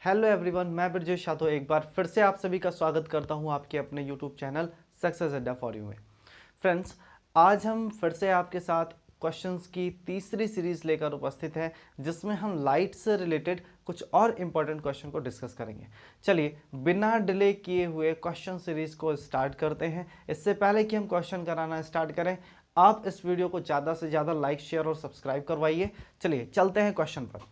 Hello everyone, मैं ब्रजेश यादव एक बार फिर से आप सभी का स्वागत करता हूं आपके अपने यूट्यूब चैनल सक्सेस अड्डा फॉर यू में। फ्रेंड्स, आज हम फिर से आपके साथ क्वेश्चंस की तीसरी सीरीज लेकर उपस्थित हैं, जिसमें हम लाइट से रिलेटेड कुछ और इम्पोर्टेंट क्वेश्चन को डिस्कस करेंगे। चलिए बिना डिले किए हुए क्वेश्चन सीरीज को स्टार्ट करते हैं। इससे पहले कि हम क्वेश्चन कराना स्टार्ट करें, आप इस वीडियो को ज़्यादा से ज़्यादा लाइक, शेयर और सब्सक्राइब करवाइए। चलिए चलते हैं क्वेश्चन पर।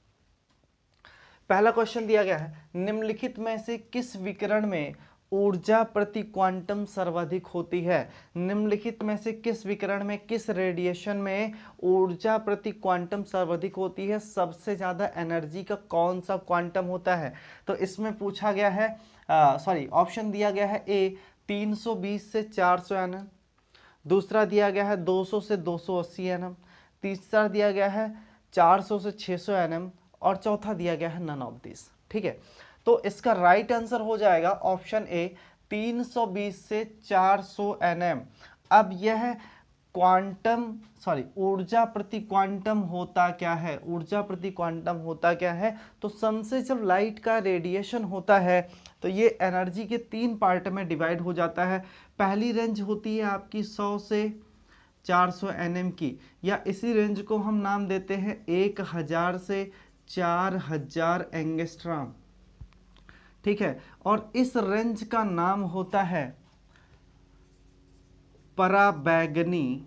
पहला क्वेश्चन दिया गया है, निम्नलिखित में से किस विकिरण में ऊर्जा प्रति क्वांटम सर्वाधिक होती है। निम्नलिखित में से किस विकिरण में, किस रेडिएशन में ऊर्जा प्रति क्वांटम सर्वाधिक होती है, सबसे ज्यादा एनर्जी का कौन सा क्वांटम होता है। तो इसमें पूछा गया है, ऑप्शन दिया गया है ए 320 से 400 एनएम, दूसरा दिया गया है 200 से 280 एनएम, तीसरा दिया गया है 400 से 600 एनएम और चौथा दिया गया है नन ऑफ दिस। ठीक है, तो इसका राइट आंसर हो जाएगा ऑप्शन ए 320 से 400 एनएम। अब यह ऊर्जा प्रति क्वांटम होता क्या है, ऊर्जा प्रति क्वांटम होता क्या है। तो सन से जब लाइट का रेडिएशन होता है तो ये एनर्जी के तीन पार्ट में डिवाइड हो जाता है। पहली रेंज होती है आपकी 100 से 400 एनएम की, या इसी रेंज को हम नाम देते हैं 1000 से 4000 एंगस्ट्रॉम। ठीक है, और इस रेंज का नाम होता है पराबैंगनी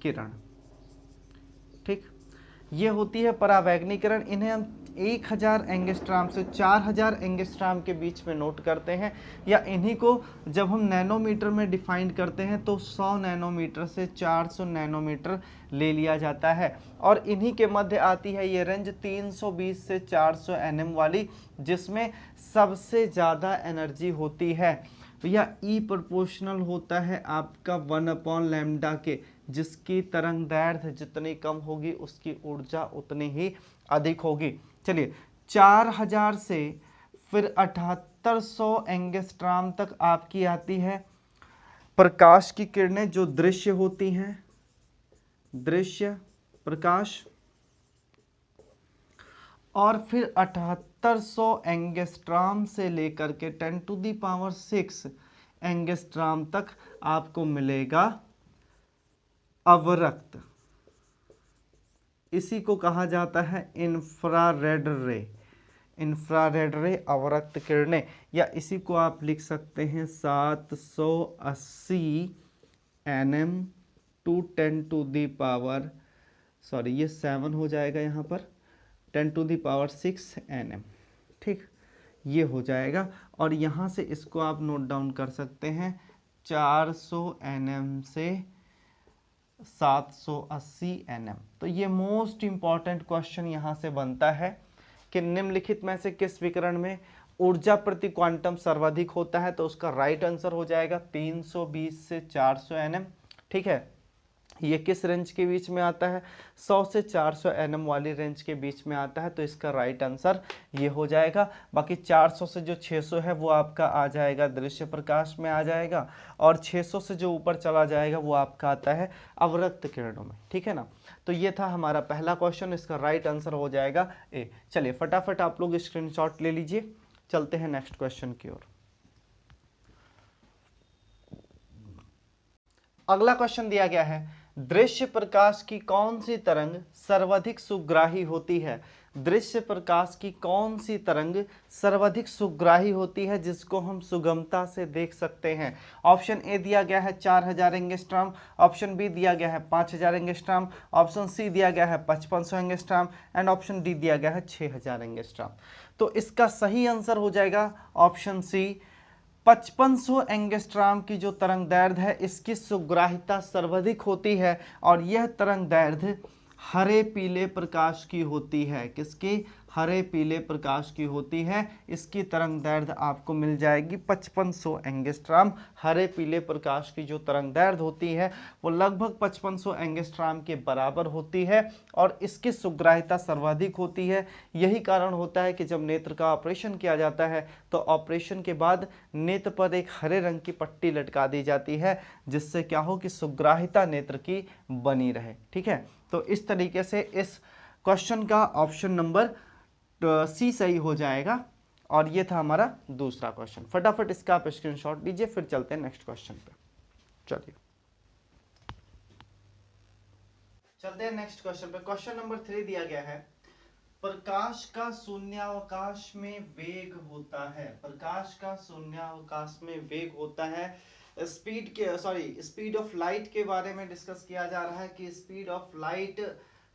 किरण। ठीक, ये होती है पराबैंगनी किरण। इन्हें हम 1000 एंगस्ट्रॉम से 4000 एंगस्ट्रॉम के बीच में नोट करते हैं, या इन्हीं को जब हम नैनोमीटर में डिफाइन करते हैं तो 100 नैनोमीटर से 400 नैनोमीटर ले लिया जाता है। और इन्हीं के मध्य आती है ये रेंज 320 से 400 एनएम वाली, जिसमें सबसे ज़्यादा एनर्जी होती है। या ई प्रोपोर्शनल होता है आपका 1/लैम्डा के, जिसकी तरंग दैर्ध्य जितनी कम होगी उसकी ऊर्जा उतनी ही अधिक होगी। चलिए 4000 से फिर 7800 एंगस्ट्रॉम तक आपकी आती है प्रकाश की किरणें, जो दृश्य होती हैं, दृश्य प्रकाश। और फिर 7800 एंगस्ट्रॉम से लेकर के 10⁶ एंगस्ट्रॉम तक आपको मिलेगा अवरक्त। इसी को कहा जाता है इंफ्रारेड रे, इंफ्रारेड रे अवरक्त किरणें, या इसी को आप लिख सकते हैं 780 एनएम टू 10⁻, ये 7 हो जाएगा यहाँ पर, 10⁶ एनएम। ठीक, ये हो जाएगा। और यहाँ से इसको आप नोट डाउन कर सकते हैं 400 एनएम से 780 एनएम। तो ये मोस्ट इंपॉर्टेंट क्वेश्चन यहाँ से बनता है कि निम्नलिखित में से किस विकिरण में ऊर्जा प्रति क्वांटम सर्वाधिक होता है। तो उसका राइट आंसर हो जाएगा 320 से 400 एनएम। ठीक है, ये किस रेंज के बीच में आता है, 100 से 400 एनएम वाली रेंज के बीच में आता है। तो इसका राइट आंसर ये हो जाएगा। बाकी 400 से जो 600 है वो आपका आ जाएगा दृश्य प्रकाश में आ जाएगा, और 600 से जो ऊपर चला जाएगा वो आपका आता है अवरक्त किरणों में। ठीक है ना, तो ये था हमारा पहला क्वेश्चन, इसका राइट आंसर हो जाएगा ए। चलिए फटाफट आप लोग स्क्रीनशॉट ले लीजिए, चलते हैं नेक्स्ट क्वेश्चन की ओर। अगला क्वेश्चन दिया गया है, दृश्य प्रकाश की कौन सी तरंग सर्वाधिक सुग्राही होती है। दृश्य प्रकाश की कौन सी तरंग सर्वाधिक सुग्राही होती है, जिसको हम सुगमता से देख सकते हैं। ऑप्शन ए दिया गया है 4000 एंगस्ट्रॉम, ऑप्शन बी दिया गया है 5000 एंगस्ट्रॉम, ऑप्शन सी दिया गया है 5500 एंगस्ट्रॉम एंड ऑप्शन डी दिया गया है 6000 एंगस्ट्रॉम। तो इसका सही आंसर हो जाएगा ऑप्शन सी 5500 एंगस्ट्रॉम की जो तरंग दैर्ध्य है इसकी सुग्राहिता सर्वाधिक होती है, और यह तरंग दैर्ध्य हरे पीले प्रकाश की होती है। किसकी, हरे पीले प्रकाश की होती है। इसकी तरंग दैर्ध्य आपको मिल जाएगी 5500 एंगस्ट्रॉम। हरे पीले प्रकाश की जो तरंग दैर्ध्य होती है वो लगभग 5500 एंगस्ट्रॉम के बराबर होती है, और इसकी सुग्राहिता सर्वाधिक होती है। यही कारण होता है कि जब नेत्र का ऑपरेशन किया जाता है तो ऑपरेशन के बाद नेत्र पर एक हरे रंग की पट्टी लटका दी जाती है, जिससे क्या हो कि सुग्राहिता नेत्र की बनी रहे। ठीक है, तो इस तरीके से इस क्वेश्चन का ऑप्शन नंबर सी सही हो जाएगा। और ये था हमारा दूसरा क्वेश्चन। फटाफट इसका आप स्क्रीनशॉट लीजिए, फिर चलते हैं नेक्स्ट क्वेश्चन पे। चलिए चलते हैं नेक्स्ट क्वेश्चन पे। क्वेश्चन नंबर 3 दिया गया है, प्रकाश का शून्यावकाश में वेग होता है। प्रकाश का शून्यावकाश में वेग होता है। स्पीड ऑफ लाइट के बारे में डिस्कस किया जा रहा है कि स्पीड ऑफ लाइट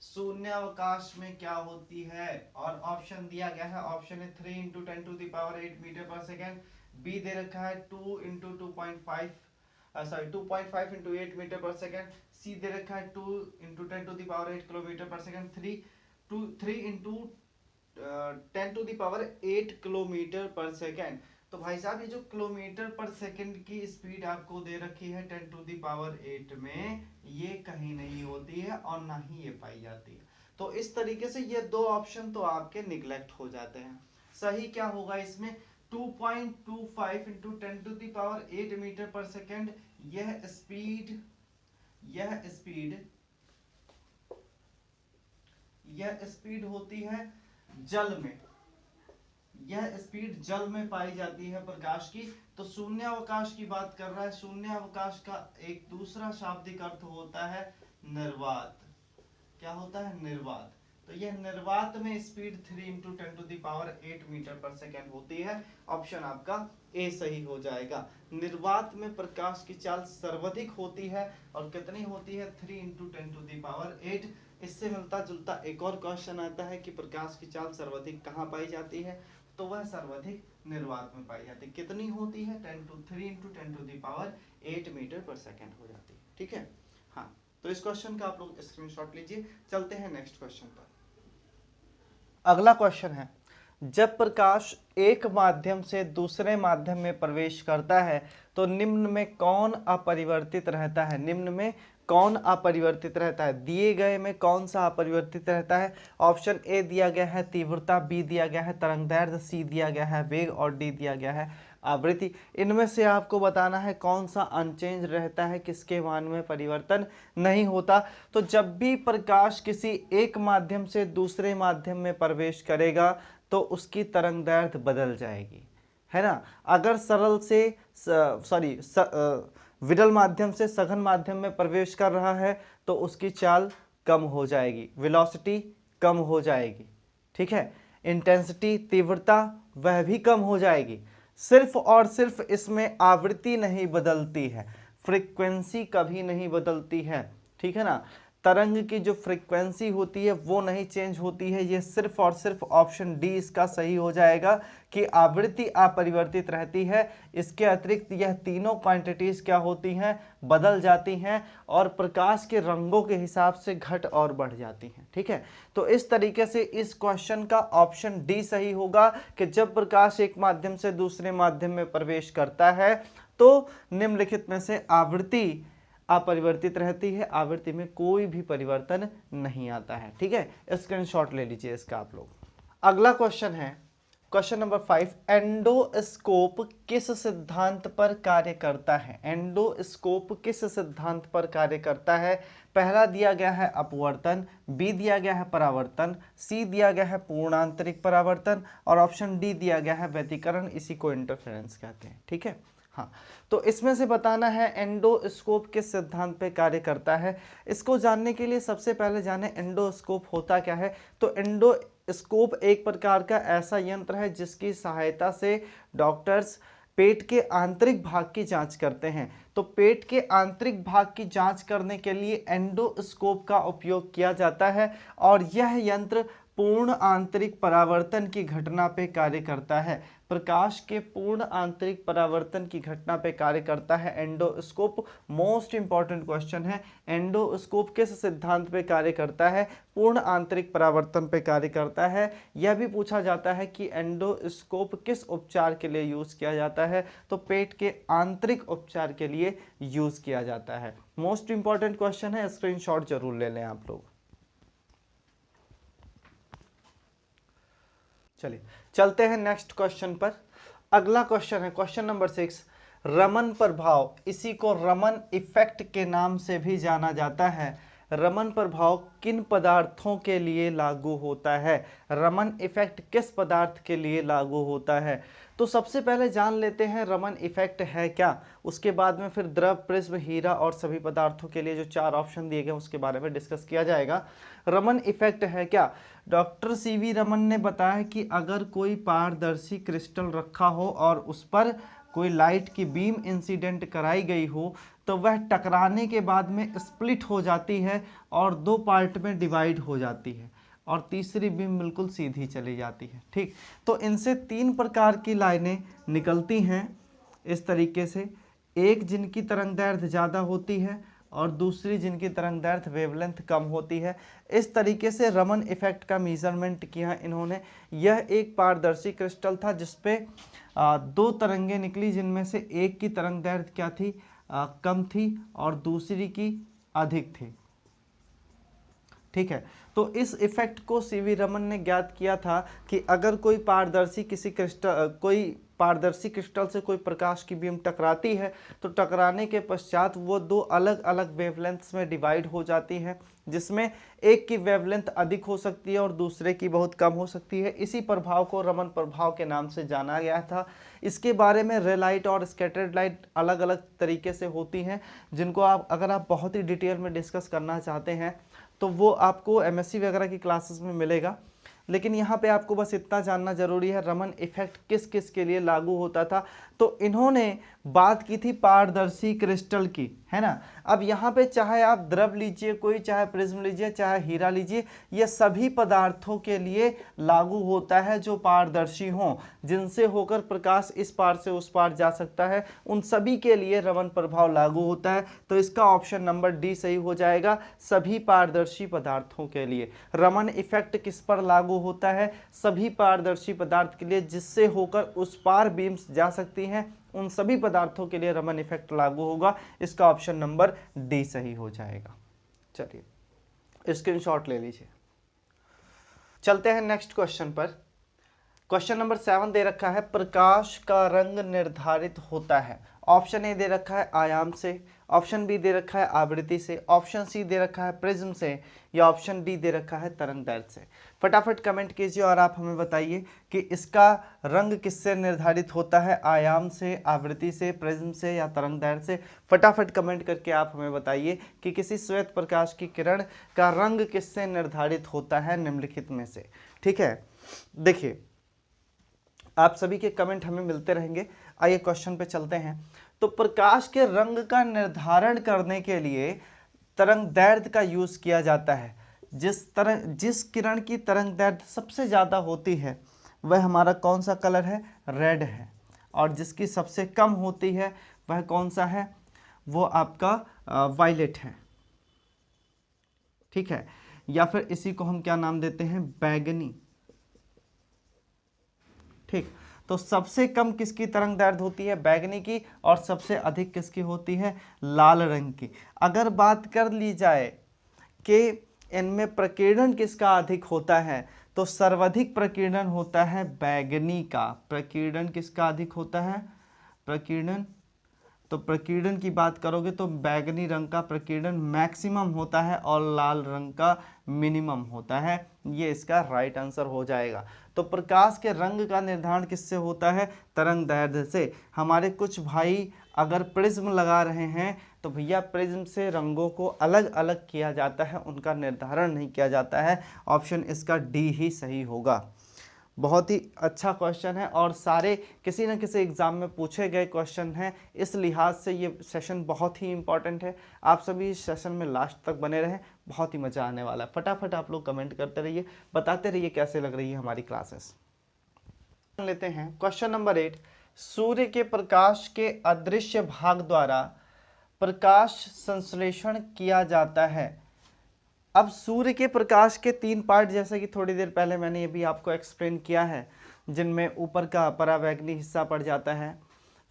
शून्यावकाश में क्या होती है। और ऑप्शन दिया गया है, ऑप्शन है 3 इंटू 10⁸ मीटर पर सेकेंड, बी दे रखा है 2 इंटू 2.5 इंटू 8 मीटर पर सेकेंड, सी दे रखा है 2 इंटू 10⁸ किलोमीटर पर सेकेंड, 3 इंटू 10⁸ किलोमीटर पर सेकेंड। तो भाई साहब ये जो किलोमीटर पर सेकंड की स्पीड आपको दे रखी है 10⁸ में, ये कहीं नहीं होती है और ना ही ये पाई जाती है। तो इस तरीके से ये दो ऑप्शन तो आपके निगलेक्ट हो जाते हैं। सही क्या होगा इसमें, 2.25 इंटू 10⁸ मीटर पर सेकेंड। यह स्पीड होती है जल में, यह स्पीड जल में पाई जाती है प्रकाश की। तो शून्यावकाश की बात कर रहा है। शून्यावकाश का एक दूसरा शाब्दिक अर्थ होता है निर्वात। क्या होता है, निर्वात। तो यह निर्वात में स्पीड 3 इंटू 10⁸ मीटर पर सेकेंड होती है। ऑप्शन आपका ए सही हो जाएगा। निर्वात में प्रकाश की चाल सर्वाधिक होती है और कितनी होती है, 3 इंटू 10⁸। इससे मिलता जुलता एक और क्वेश्चन आता है कि प्रकाश की चाल सर्वाधिक कहाँ पाई जाती है, तो वह सर्वाधिक निर्वात में पाई जाती है। कितनी होती है, 3 इंटू 10⁸ मीटर पर सेकेंड हो जाती है। ठीक है, हाँ। तो इस क्वेश्चन का आप लोग स्क्रीनशॉट लीजिए। चलते हैं नेक्स्ट क्वेश्चन पर। अगला क्वेश्चन है, जब प्रकाश एक माध्यम से दूसरे माध्यम में प्रवेश करता है तो निम्न में कौन अपरिवर्तित रहता है। निम्न में कौन अपरिवर्तित रहता है, दिए गए में कौन सा अपरिवर्तित रहता है। ऑप्शन ए दिया गया है तीव्रता, बी दिया गया है तरंगदैर्घ्य, सी दिया गया है वेग और डी दिया गया है आवृत्ति। इनमें से आपको बताना है कौन सा अनचेंज रहता है, किसके मान में परिवर्तन नहीं होता। तो जब भी प्रकाश किसी एक माध्यम से दूसरे माध्यम में प्रवेश करेगा तो उसकी तरंगदैर्घ्य बदल जाएगी, है ना। अगर सरल से विरल माध्यम से सघन माध्यम में प्रवेश कर रहा है तो उसकी चाल कम हो जाएगी, वेलोसिटी कम हो जाएगी। ठीक है, इंटेंसिटी, तीव्रता वह भी कम हो जाएगी। सिर्फ और सिर्फ इसमें आवृत्ति नहीं बदलती है, फ्रीक्वेंसी कभी नहीं बदलती है। ठीक है ना, तरंग की जो फ्रीक्वेंसी होती है वो नहीं चेंज होती है। ये सिर्फ और सिर्फ ऑप्शन डी इसका सही हो जाएगा कि आवृत्ति अपरिवर्तित रहती है। इसके अतिरिक्त यह तीनों क्वांटिटीज क्या होती हैं, बदल जाती हैं और प्रकाश के रंगों के हिसाब से घट और बढ़ जाती हैं। ठीक है, तो इस तरीके से इस क्वेश्चन का ऑप्शन डी सही होगा कि जब प्रकाश एक माध्यम से दूसरे माध्यम में प्रवेश करता है तो निम्नलिखित में से आवृत्ति अपरिवर्तित रहती है, आवृत्ति में कोई भी परिवर्तन नहीं आता है। ठीक है, स्क्रीनशॉट ले लीजिए इसका आप लोग। अगला क्वेश्चन है क्वेश्चन नंबर 5, एंडोस्कोप किस सिद्धांत पर कार्य करता है। एंडोस्कोप किस सिद्धांत पर कार्य करता है। पहला दिया गया है अपवर्तन, बी दिया गया है परावर्तन, सी दिया गया है पूर्णांतरिक परावर्तन और ऑप्शन डी दिया गया है व्यतिकरण, इसी को इंटरफेरेंस कहते हैं। ठीक है, हाँ। तो इसमें से बताना है एंडोस्कोप किस सिद्धांत पे कार्य करता है। इसको जानने के लिए सबसे पहले जाने एंडोस्कोप होता क्या है। तो एंडोस्कोप एक प्रकार का ऐसा यंत्र है जिसकी सहायता से डॉक्टर्स पेट के आंतरिक भाग की जांच करते हैं। तो पेट के आंतरिक भाग की जांच करने के लिए एंडोस्कोप का उपयोग किया जाता है और यह यंत्र पूर्ण आंतरिक परावर्तन की घटना पे कार्य करता है। प्रकाश के पूर्ण आंतरिक परावर्तन की घटना पे कार्य करता है एंडोस्कोप। मोस्ट इंपॉर्टेंट क्वेश्चन है, एंडोस्कोप किस सिद्धांत पे कार्य करता है, पूर्ण आंतरिक परावर्तन पे कार्य करता है। यह भी पूछा जाता है कि एंडोस्कोप किस उपचार के लिए यूज किया जाता है, तो पेट के आंतरिक उपचार के लिए यूज किया जाता है। मोस्ट इंपॉर्टेंट क्वेश्चन है, स्क्रीनशॉट जरूर ले लें आप लोग। चलिए चलते हैं नेक्स्ट क्वेश्चन पर। अगला क्वेश्चन है क्वेश्चन नंबर 6, रमन प्रभाव, इसी को रमन इफेक्ट के नाम से भी जाना जाता है। रमन प्रभाव किन पदार्थों के लिए लागू होता है? रमन इफेक्ट किस पदार्थ के लिए लागू होता है? तो सबसे पहले जान लेते हैं रमन इफेक्ट है क्या, उसके बाद में फिर द्रव, प्रिज्म, हीरा और सभी पदार्थों के लिए जो 4 ऑप्शन दिए गए उसके बारे में डिस्कस किया जाएगा। रमन इफेक्ट है क्या? डॉक्टर सीवी रमन ने बताया कि अगर कोई पारदर्शी क्रिस्टल रखा हो और उस पर कोई लाइट की बीम इंसिडेंट कराई गई हो तो वह टकराने के बाद में स्प्लिट हो जाती है और 2 पार्ट में डिवाइड हो जाती है और तीसरी बीम बिल्कुल सीधी चली जाती है। ठीक, तो इनसे 3 प्रकार की लाइनें निकलती हैं इस तरीके से, एक जिनकी तरंगदैर्घ्य ज़्यादा होती है और दूसरी जिनकी तरंगदैर्घ्य वेवलेंथ कम होती है। इस तरीके से रमन इफेक्ट का मेजरमेंट किया इन्होंने। यह एक पारदर्शी क्रिस्टल था जिसपे 2 तरंगें निकली, जिनमें से एक की तरंगदैर्घ्य क्या थी, कम थी और दूसरी की अधिक थी। ठीक है, तो इस इफेक्ट को सीवी रमन ने ज्ञात किया था कि अगर कोई पारदर्शी क्रिस्टल से कोई प्रकाश की बीम टकराती है तो टकराने के पश्चात वो 2 अलग अलग वेवलेंथ्स में डिवाइड हो जाती हैं, जिसमें एक की वेवलेंथ अधिक हो सकती है और दूसरे की बहुत कम हो सकती है। इसी प्रभाव को रमन प्रभाव के नाम से जाना गया था। इसके बारे में रे लाइट और स्कैटर्ड लाइट अलग अलग तरीके से होती हैं, जिनको अगर आप बहुत ही डिटेल में डिस्कस करना चाहते हैं तो वो आपको एमएससी वगैरह की क्लासेस में मिलेगा। लेकिन यहाँ पे आपको बस इतना जानना जरूरी है रमन इफेक्ट किस किस के लिए लागू होता था। तो इन्होंने बात की थी पारदर्शी क्रिस्टल की, है ना। अब यहाँ पे चाहे आप द्रव लीजिए कोई, चाहे प्रिज्म लीजिए, चाहे हीरा लीजिए, ये सभी पदार्थों के लिए लागू होता है जो पारदर्शी हों, जिनसे होकर प्रकाश इस पार से उस पार जा सकता है, उन सभी के लिए रमन प्रभाव लागू होता है। तो इसका ऑप्शन नंबर डी सही हो जाएगा, सभी पारदर्शी पदार्थों के लिए। रमन इफेक्ट किस पर लागू होता है? सभी पारदर्शी पदार्थ के लिए, जिससे होकर उस पार बीम्स जा सकती हैं, उन सभी पदार्थों के लिए रमन इफेक्ट लागू होगा। इसका ऑप्शन नंबर डी सही हो जाएगा। चलिए स्क्रीनशॉट ले लीजिए। चलते हैं नेक्स्ट क्वेश्चन पर। क्वेश्चन नंबर 7 दे रखा है प्रकाश का रंग निर्धारित होता है। ऑप्शन ए दे रखा है आयाम से, ऑप्शन बी दे रखा है आवृत्ति से, ऑप्शन सी दे रखा है प्रिज्म से, या ऑप्शन डी दे रखा है तरंगदैर्घ्य से। फटाफट कमेंट कीजिए और आप हमें बताइए कि इसका रंग किससे निर्धारित होता है, आयाम से, आवृत्ति से, प्रिज्म से या तरंगदैर्घ्य से। फटाफट कमेंट करके आप हमें बताइए कि किसी श्वेत प्रकाश की किरण का रंग किससे निर्धारित होता है निम्नलिखित में से। ठीक है, देखिए आप सभी के कमेंट हमें मिलते रहेंगे। आइए क्वेश्चन पे चलते हैं। तो प्रकाश के रंग का निर्धारण करने के लिए तरंगदैर्घ्य का यूज किया जाता है। जिस किरण की तरंगदैर्घ्य सबसे ज़्यादा होती है वह हमारा कौन सा कलर है, रेड है, और जिसकी सबसे कम होती है वह कौन सा है, वो आपका वायलेट है। ठीक है, या फिर इसी को हम क्या नाम देते हैं, बैगनी। ठीक, तो सबसे कम किसकी तरंगदैर्घ्य होती है, बैगनी की, और सबसे अधिक किसकी होती है, लाल रंग की। अगर बात कर ली जाए कि इनमें प्रकीर्णन किसका अधिक होता है, तो सर्वाधिक प्रकीर्णन होता है बैगनी का। प्रकीर्णन किसका अधिक होता है, प्रकीर्णन, तो प्रकीर्णन की बात करोगे तो बैगनी रंग का प्रकीर्णन मैक्सिमम होता है और लाल रंग का मिनिमम होता है। ये इसका राइट आंसर हो जाएगा। तो प्रकाश के रंग का निर्धारण किससे होता है, तरंगदैर्घ्य से। हमारे कुछ भाई अगर प्रिज्म लगा रहे हैं तो भैया प्रिज्म से रंगों को अलग अलग किया जाता है, उनका निर्धारण नहीं किया जाता है। ऑप्शन इसका डी ही सही होगा। बहुत ही अच्छा क्वेश्चन है और सारे किसी न किसी एग्ज़ाम में पूछे गए क्वेश्चन हैं, इस लिहाज से ये सेशन बहुत ही इंपॉर्टेंट है। आप सभी इस सेशन में लास्ट तक बने रहें, बहुत ही मज़ा आने वाला है। फटाफट आप लोग कमेंट करते रहिए, बताते रहिए कैसे लग रही है हमारी क्लासेस। लेते हैं क्वेश्चन नंबर 8। सूर्य के प्रकाश के अदृश्य भाग द्वारा प्रकाश संश्लेषण किया जाता है। अब सूर्य के प्रकाश के 3 पार्ट, जैसे कि थोड़ी देर पहले मैंने ये भी आपको एक्सप्लेन किया है, जिनमें ऊपर का परावैंगनी हिस्सा पड़ जाता है,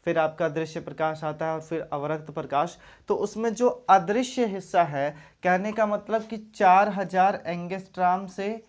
फिर आपका दृश्य प्रकाश आता है और फिर अवरक्त प्रकाश। तो उसमें जो अदृश्य हिस्सा है, कहने का मतलब कि 4000 एंगस्ट्रॉम से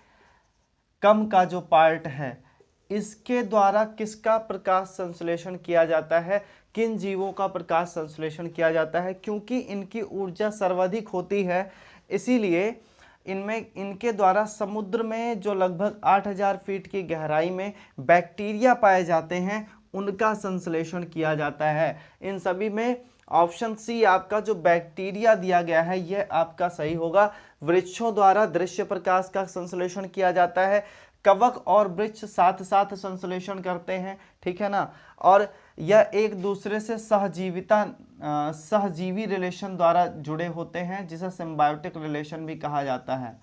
कम का जो पार्ट है, इसके द्वारा किसका प्रकाश संश्लेषण किया जाता है, किन जीवों का प्रकाश संश्लेषण किया जाता है, क्योंकि इनकी ऊर्जा सर्वाधिक होती है इसीलिए इनमें इनके द्वारा समुद्र में जो लगभग 8000 फीट की गहराई में बैक्टीरिया पाए जाते हैं उनका संश्लेषण किया जाता है। इन सभी में ऑप्शन सी आपका जो बैक्टीरिया दिया गया है यह आपका सही होगा। वृक्षों द्वारा दृश्य प्रकाश का संश्लेषण किया जाता है। कवक और वृक्ष साथ साथ संश्लेषण करते हैं, ठीक है ना, और यह एक दूसरे से सहजीवी रिलेशन द्वारा जुड़े होते हैं, जिसे सिम्बायोटिक रिलेशन भी कहा जाता है,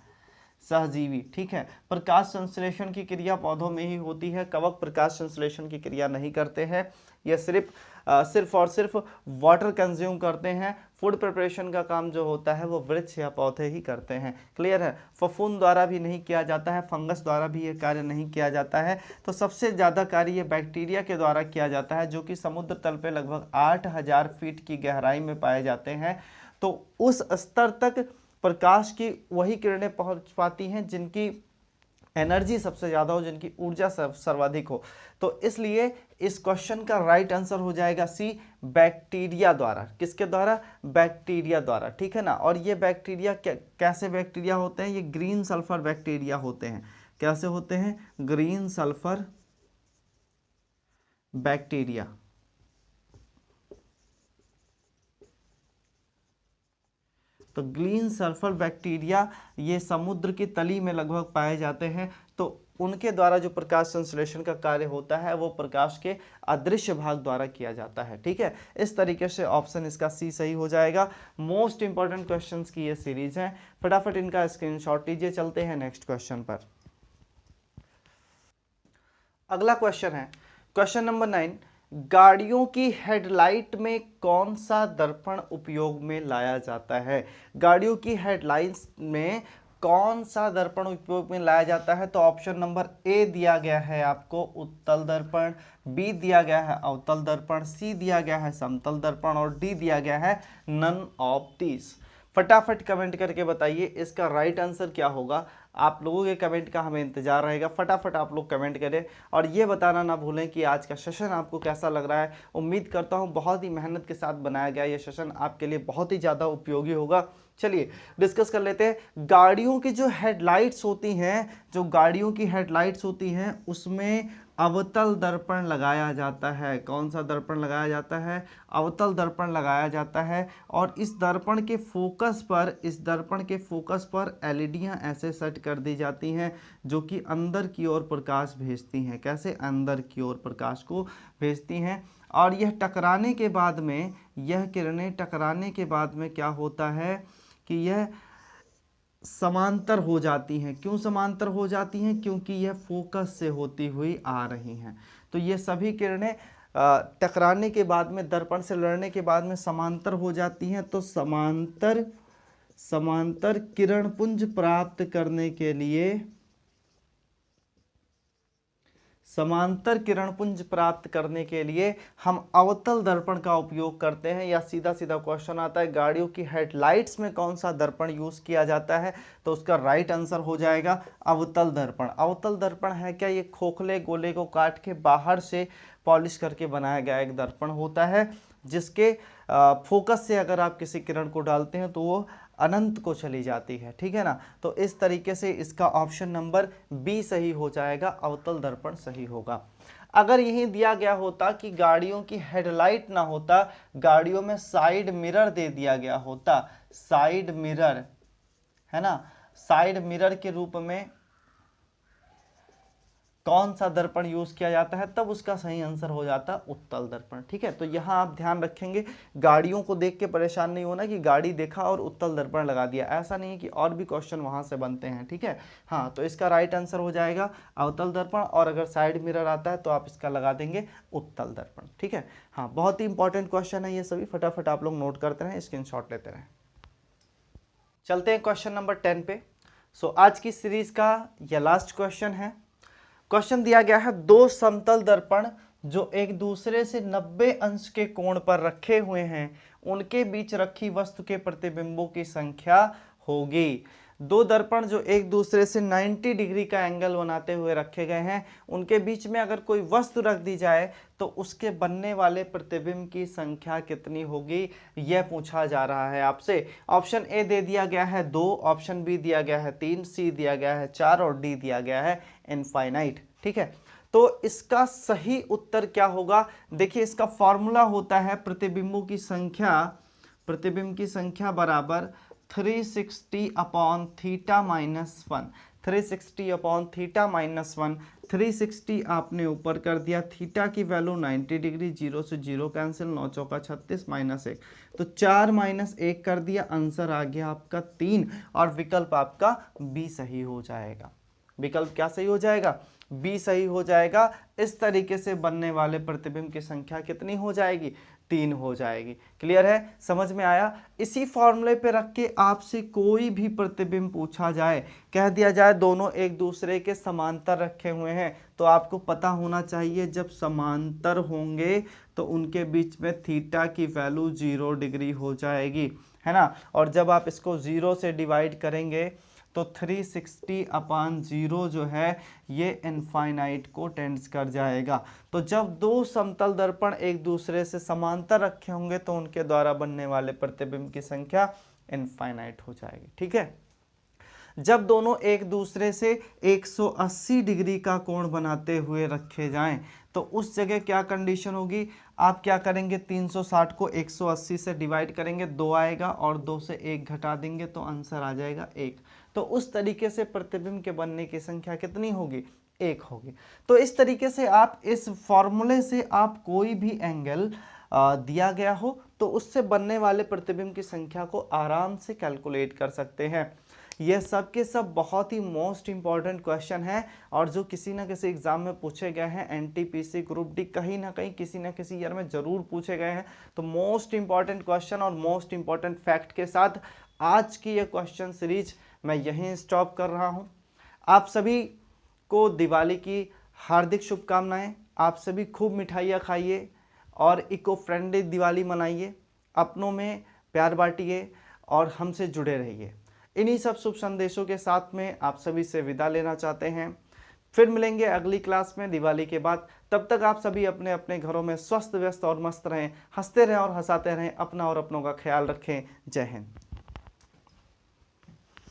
सहजीवी, ठीक है। प्रकाश संश्लेषण की क्रिया पौधों में ही होती है, कवक प्रकाश संश्लेषण की क्रिया नहीं करते हैं, यह सिर्फ और सिर्फ वाटर कंज्यूम करते हैं। फूड प्रिपरेशन का काम जो होता है वो वृक्ष या पौधे ही करते हैं। क्लियर है। फफूंद द्वारा भी नहीं किया जाता है, फंगस द्वारा भी ये कार्य नहीं किया जाता है। तो सबसे ज़्यादा कार्य ये बैक्टीरिया के द्वारा किया जाता है, जो कि समुद्र तल पे लगभग 8000 फीट की गहराई में पाए जाते हैं। तो उस स्तर तक प्रकाश की वही किरणें पहुंच पाती हैं जिनकी एनर्जी सबसे ज़्यादा हो, जिनकी ऊर्जा सर्वाधिक हो। तो इसलिए इस क्वेश्चन का राइट आंसर हो जाएगा सी, बैक्टीरिया द्वारा। किसके द्वारा? बैक्टीरिया द्वारा, ठीक है ना। और ये बैक्टीरिया कैसे बैक्टीरिया होते हैं? ये ग्रीन सल्फर बैक्टीरिया होते हैं। कैसे होते हैं? Green sulphur bacteria. तो ग्रीन सल्फर बैक्टीरिया ये समुद्र की तली में लगभग पाए जाते हैं। तो उनके द्वारा जो प्रकाश संश्लेषण का कार्य होता है वो प्रकाश के अदृश्य भाग द्वारा किया जाता है, ठीक है। इस तरीके से ऑप्शन इसका सी सही हो जाएगा। मोस्ट इंपॉर्टेंट क्वेश्चंस की ये सीरीज है, फटाफट इनका स्क्रीनशॉट लीजिए। चलते हैं नेक्स्ट क्वेश्चन पर। अगला क्वेश्चन है क्वेश्चन नंबर 9। गाड़ियों की हेडलाइट में कौन सा दर्पण उपयोग में लाया जाता है? गाड़ियों की हेडलाइट्स में कौन सा दर्पण उपयोग में लाया जाता है? तो ऑप्शन नंबर ए दिया गया है आपको उत्तल दर्पण, बी दिया गया है अवतल दर्पण, सी दिया गया है समतल दर्पण और डी दिया गया है नन ऑफ दीस। फटाफट कमेंट करके बताइए इसका राइट आंसर क्या होगा। आप लोगों के कमेंट का हमें इंतजार रहेगा। फटाफट आप लोग कमेंट करें और ये बताना ना भूलें कि आज का सेशन आपको कैसा लग रहा है। उम्मीद करता हूँ बहुत ही मेहनत के साथ बनाया गया ये सेशन आपके लिए बहुत ही ज़्यादा उपयोगी होगा। चलिए डिस्कस कर लेते हैं। गाड़ियों की जो हेडलाइट्स होती हैं, जो गाड़ियों की हेडलाइट्स होती हैं उसमें अवतल दर्पण लगाया जाता है। कौन सा दर्पण लगाया जाता है? अवतल दर्पण लगाया जाता है। और इस दर्पण के फोकस पर एलईडियां ऐसे सेट कर दी जाती हैं जो कि अंदर की ओर प्रकाश भेजती हैं। कैसे? अंदर की ओर प्रकाश को भेजती हैं। और यह टकराने के बाद में, यह किरणें टकराने के बाद में क्या होता है कि यह समांतर हो जाती हैं। क्यों समांतर हो जाती हैं? क्योंकि यह फोकस से होती हुई आ रही हैं। तो ये सभी किरणें टकराने के बाद में, दर्पण से लड़ने के बाद में समांतर हो जाती हैं। तो समांतर किरण पुंज प्राप्त करने के लिए, समांतर किरण पुंज प्राप्त करने के लिए हम अवतल दर्पण का उपयोग करते हैं। या सीधा सीधा क्वेश्चन आता है गाड़ियों की हेडलाइट्स में कौन सा दर्पण यूज किया जाता है? तो उसका राइट आंसर हो जाएगा अवतल दर्पण। अवतल दर्पण है क्या? ये खोखले गोले को काट के बाहर से पॉलिश करके बनाया गया एक दर्पण होता है, जिसके फोकस से अगर आप किसी किरण को डालते हैं तो वो अनंत को चली जाती है, ठीक है ना। तो इस तरीके से इसका ऑप्शन नंबर बी सही हो जाएगा, अवतल दर्पण सही होगा। अगर यही दिया गया होता कि गाड़ियों की हेडलाइट ना होता, गाड़ियों में साइड मिरर दे दिया गया होता, साइड मिरर है ना, साइड मिरर के रूप में कौन सा दर्पण यूज किया जाता है, तब उसका सही आंसर हो जाता उत्तल दर्पण, ठीक है। तो यहां आप ध्यान रखेंगे, गाड़ियों को देख के परेशान नहीं होना कि गाड़ी देखा और उत्तल दर्पण लगा दिया, ऐसा नहीं है कि और भी क्वेश्चन वहां से बनते हैं, ठीक है। हाँ, तो इसका राइट आंसर हो जाएगा अवतल दर्पण, और अगर साइड मिरर आता है तो आप इसका लगा देंगे उत्तल दर्पण, ठीक है। हाँ, बहुत ही इंपॉर्टेंट क्वेश्चन है ये सभी, फटाफट आप लोग नोट करते रहें, स्क्रीनशॉट लेते रहें। चलते हैं क्वेश्चन नंबर 10 पे। आज की सीरीज का यह लास्ट क्वेश्चन है। क्वेश्चन दिया गया है, दो समतल दर्पण जो एक दूसरे से 90 अंश के कोण पर रखे हुए हैं, उनके बीच रखी वस्तु के प्रतिबिंबों की संख्या होगी। दो दर्पण जो एक दूसरे से 90 डिग्री का एंगल बनाते हुए रखे गए हैं, उनके बीच में अगर कोई वस्तु रख दी जाए तो उसके बनने वाले प्रतिबिंब की संख्या कितनी होगी, यह पूछा जा रहा है आपसे। ऑप्शन ए दे दिया गया है 2, ऑप्शन बी दिया गया है 3, सी दिया गया है 4 और डी दिया गया है इनफाइनाइट। ठीक है, तो इसका सही उत्तर क्या होगा? देखिए, इसका फॉर्मूला होता है प्रतिबिंबों की संख्या, प्रतिबिंब की संख्या बराबर 360 upon theta minus 1। 360 upon theta minus 1, 360 आपने ऊपर कर दिया, थीटा की वैल्यू 90 डिग्री, 0 से 0 कैंसिल, 9 चौका 36 माइनस 1, तो 4 माइनस 1 कर दिया, आंसर आ गया आपका 3 और विकल्प आपका बी सही हो जाएगा। विकल्प क्या सही हो जाएगा? बी सही हो जाएगा। इस तरीके से बनने वाले प्रतिबिंब की संख्या कितनी हो जाएगी? 3 हो जाएगी। क्लियर है? समझ में आया? इसी फॉर्मूले पे रख के आपसे कोई भी प्रतिबिंब पूछा जाए, कह दिया जाए दोनों एक दूसरे के समांतर रखे हुए हैं, तो आपको पता होना चाहिए जब समांतर होंगे तो उनके बीच में थीटा की वैल्यू 0 डिग्री हो जाएगी, है ना। और जब आप इसको 0 से डिवाइड करेंगे तो 360 अपान 0 जो है ये इनफाइनाइट को टेंड्स कर जाएगा। तो जब दो समतल दर्पण एक दूसरे से समांतर रखे होंगे तो उनके द्वारा बनने वाले प्रतिबिंब की संख्या इनफाइनाइट हो जाएगी। ठीक है, जब दोनों एक दूसरे से 180 डिग्री का कोण बनाते हुए रखे जाएं तो उस जगह क्या कंडीशन होगी? आप क्या करेंगे? 360 को 180 से डिवाइड करेंगे, 2 आएगा और 2 से 1 घटा देंगे तो आंसर आ जाएगा 1। तो उस तरीके से प्रतिबिंब के बनने की संख्या कितनी होगी? 1 होगी। तो इस तरीके से आप इस फॉर्मूले से आप कोई भी एंगल दिया गया हो तो उससे बनने वाले प्रतिबिंब की संख्या को आराम से कैलकुलेट कर सकते हैं। ये सब के सब बहुत ही मोस्ट इंपॉर्टेंट क्वेश्चन है और जो किसी ना किसी एग्जाम में पूछे गए हैं, एनटीपीसी ग्रुप डी कहीं ना कहीं किसी ना किसी ईयर में जरूर पूछे गए हैं। तो मोस्ट इंपॉर्टेंट क्वेश्चन और मोस्ट इंपॉर्टेंट फैक्ट के साथ आज की ये क्वेश्चन सीरीज मैं यहीं स्टॉप कर रहा हूँ। आप सभी को दिवाली की हार्दिक शुभकामनाएं। आप सभी खूब मिठाइयाँ खाइए और इको फ्रेंडली दिवाली मनाइए, अपनों में प्यार बांटिए और हमसे जुड़े रहिए। इन्हीं सब शुभ संदेशों के साथ में आप सभी से विदा लेना चाहते हैं। फिर मिलेंगे अगली क्लास में दिवाली के बाद। तब तक आप सभी अपने अपने घरों में स्वस्थ व्यस्त और मस्त रहें, हंसते रहें और हंसाते रहें, अपना और अपनों का ख्याल रखें। जय हिंद।